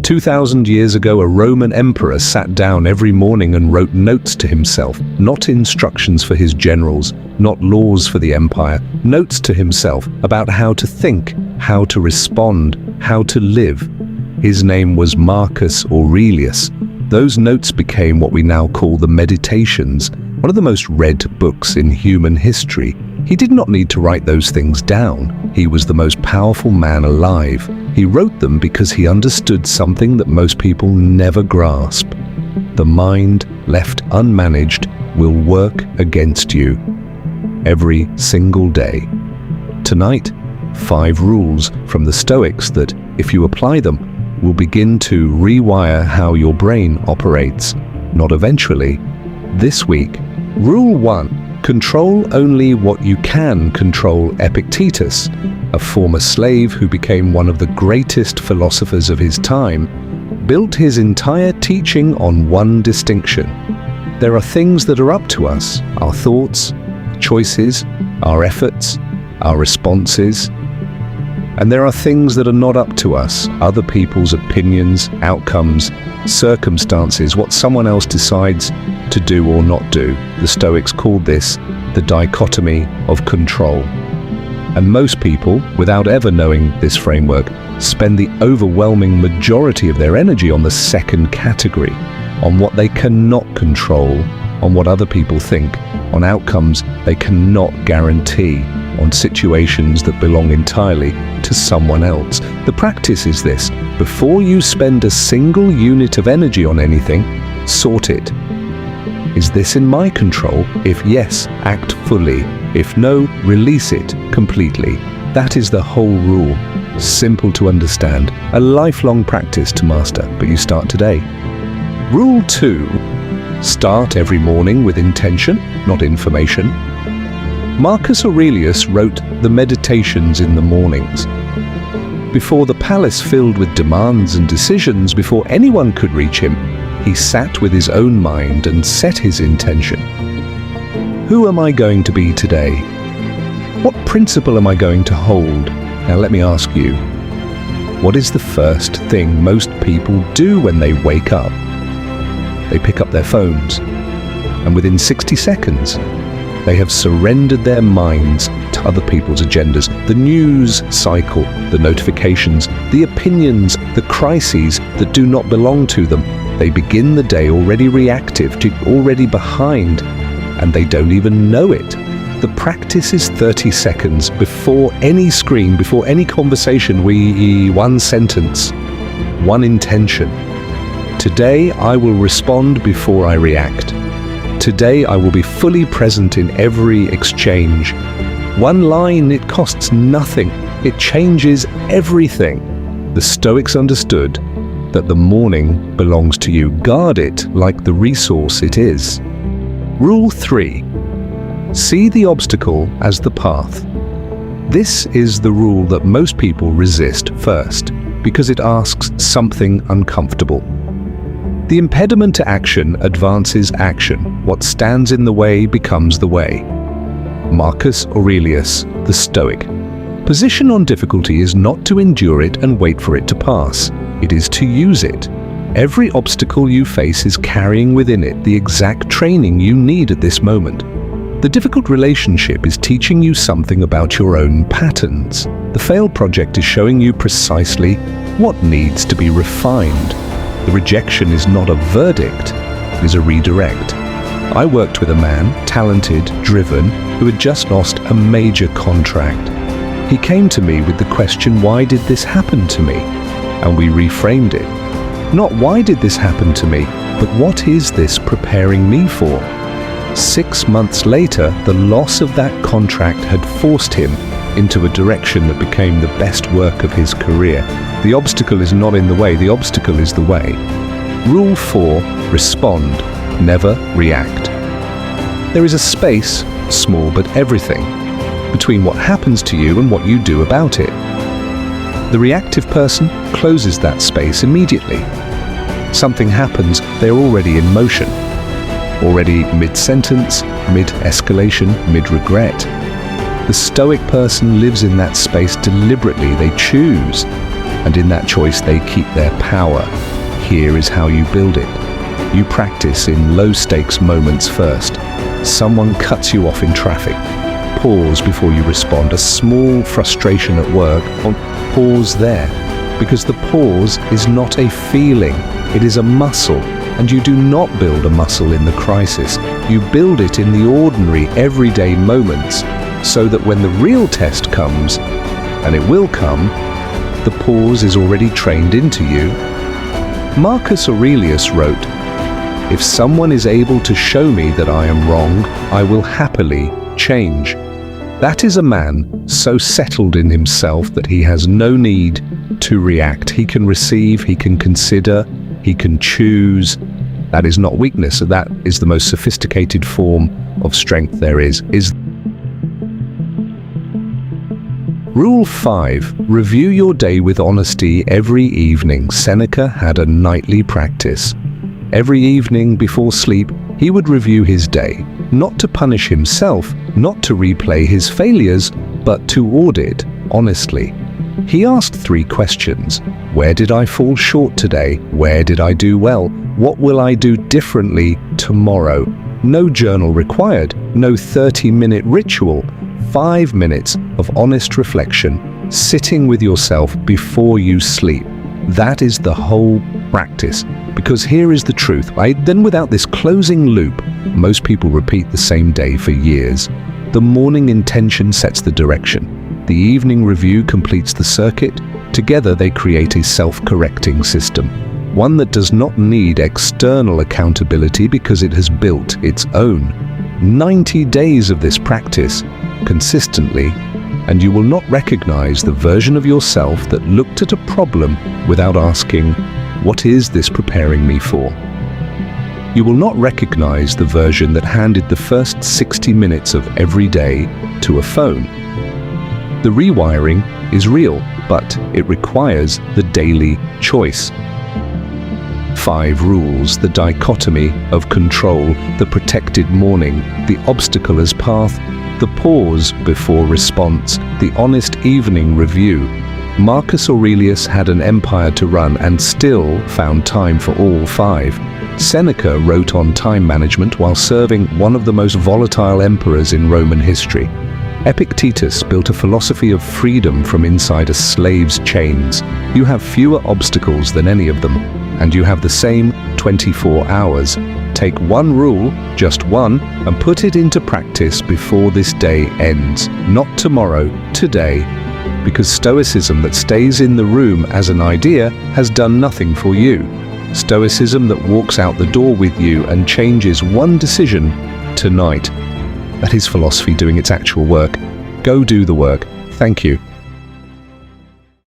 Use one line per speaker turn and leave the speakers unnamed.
2,000 years ago, a Roman emperor sat down every morning and wrote notes to himself, not instructions for his generals, not laws for the empire, notes to himself about how to think, how to respond, how to live. His name was Marcus Aurelius. Those notes became what we now call the Meditations, one of the most read books in human history. He did not need to write those things down. He was the most powerful man alive. He wrote them because he understood something that most people never grasp. The mind, left unmanaged, will work against you every single day. Tonight, 5 rules from the Stoics that, if you apply them, will begin to rewire how your brain operates. Not eventually, this week. Rule 1. Control only what you can control. Epictetus, a former slave who became one of the greatest philosophers of his time, built his entire teaching on one distinction. There are things that are up to us, our thoughts, choices, our efforts, our responses. And there are things that are not up to us, other people's opinions, outcomes, circumstances, what someone else decides to do or not do. The Stoics called this the dichotomy of control. And most people, without ever knowing this framework, spend the overwhelming majority of their energy on the second category, on what they cannot control, on what other people think, on outcomes they cannot guarantee, on situations that belong entirely to someone else. The practice is this: before you spend a single unit of energy on anything, sort it. Is this in my control? If yes, act fully. If no, release it completely. That is the whole rule. Simple to understand, a lifelong practice to master, but you start today. Rule 2. Start every morning with intention, not information. Marcus Aurelius wrote the Meditations in the mornings. Before the palace filled with demands and decisions, before anyone could reach him, he sat with his own mind and set his intention. Who am I going to be today? What principle am I going to hold? Now let me ask you, what is the first thing most people do when they wake up? They pick up their phones, and within 60 seconds, they have surrendered their minds to other people's agendas, the news cycle, the notifications, the opinions, the crises that do not belong to them. They begin the day already reactive, already behind, and they don't even know it. The practice is 30 seconds before any screen, before any conversation, one sentence, one intention. Today I will respond before I react. Today I will be fully present in every exchange. One line, it costs nothing. It changes everything. The Stoics understood that the morning belongs to you. Guard it like the resource it is. Rule 3. See the obstacle as the path. This is the rule that most people resist first, because it asks something uncomfortable. The impediment to action advances action. What stands in the way becomes the way. Marcus Aurelius, the Stoic. Position on difficulty is not to endure it and wait for it to pass. It is to use it. Every obstacle you face is carrying within it the exact training you need at this moment. The difficult relationship is teaching you something about your own patterns. The failed project is showing you precisely what needs to be refined. The rejection is not a verdict, it is a redirect. I worked with a man, talented, driven, who had just lost a major contract. He came to me with the question, why did this happen to me? And we reframed it. Not why did this happen to me, but what is this preparing me for? 6 months later, the loss of that contract had forced him into a direction that became the best work of his career. The obstacle is not in the way, the obstacle is the way. Rule 4, respond, never react. There is a space, small but everything, between what happens to you and what you do about it. The reactive person closes that space immediately. Something happens, they're already in motion, already mid-sentence, mid-escalation, mid-regret. The Stoic person lives in that space deliberately. They choose. and in that choice they keep their power. Here is how you build it. You practice in low-stakes moments first. Someone cuts you off in traffic. Pause before you respond. A small frustration at work, pause there. Because the pause is not a feeling, it is a muscle. And you do not build a muscle in the crisis. You build it in the ordinary, everyday moments, so that when the real test comes, and it will come, the pause is already trained into you. Marcus Aurelius wrote, "If someone is able to show me that I am wrong, I will happily change." That is a man so settled in himself that he has no need to react. He can receive, he can consider, he can choose. That is not weakness. That is the most sophisticated form of strength there is. Rule 5. Review your day with honesty every evening. Seneca had a nightly practice. Every evening before sleep, he would review his day, not to punish himself, not to replay his failures, but to audit honestly. He asked 3 questions. Where did I fall short today? Where did I do well? What will I do differently tomorrow? No journal required, no 30-minute ritual. 5 minutes of honest reflection, sitting with yourself before you sleep. That is the whole practice. Because here is the truth. Then without this closing loop, most people repeat the same day for years. The morning intention sets the direction. The evening review completes the circuit. Together they create a self-correcting system. One that does not need external accountability because it has built its own. 90 days of this practice, consistently, and you will not recognize the version of yourself that looked at a problem without asking, "What is this preparing me for?" You will not recognize the version that handed the first 60 minutes of every day to a phone. The rewiring is real, but it requires the daily choice. 5 rules: the dichotomy of control, the protected morning, the obstacle as path, the pause before response, the honest evening review. Marcus Aurelius had an empire to run and still found time for all 5. Seneca wrote on time management while serving one of the most volatile emperors in Roman history. Epictetus built a philosophy of freedom from inside a slave's chains. You have fewer obstacles than any of them, and you have the same 24 hours. Take one rule, just one, and put it into practice before this day ends. Not tomorrow, today. Because Stoicism that stays in the room as an idea has done nothing for you. Stoicism that walks out the door with you and changes one decision tonight. That is philosophy doing its actual work. Go do the work. Thank you.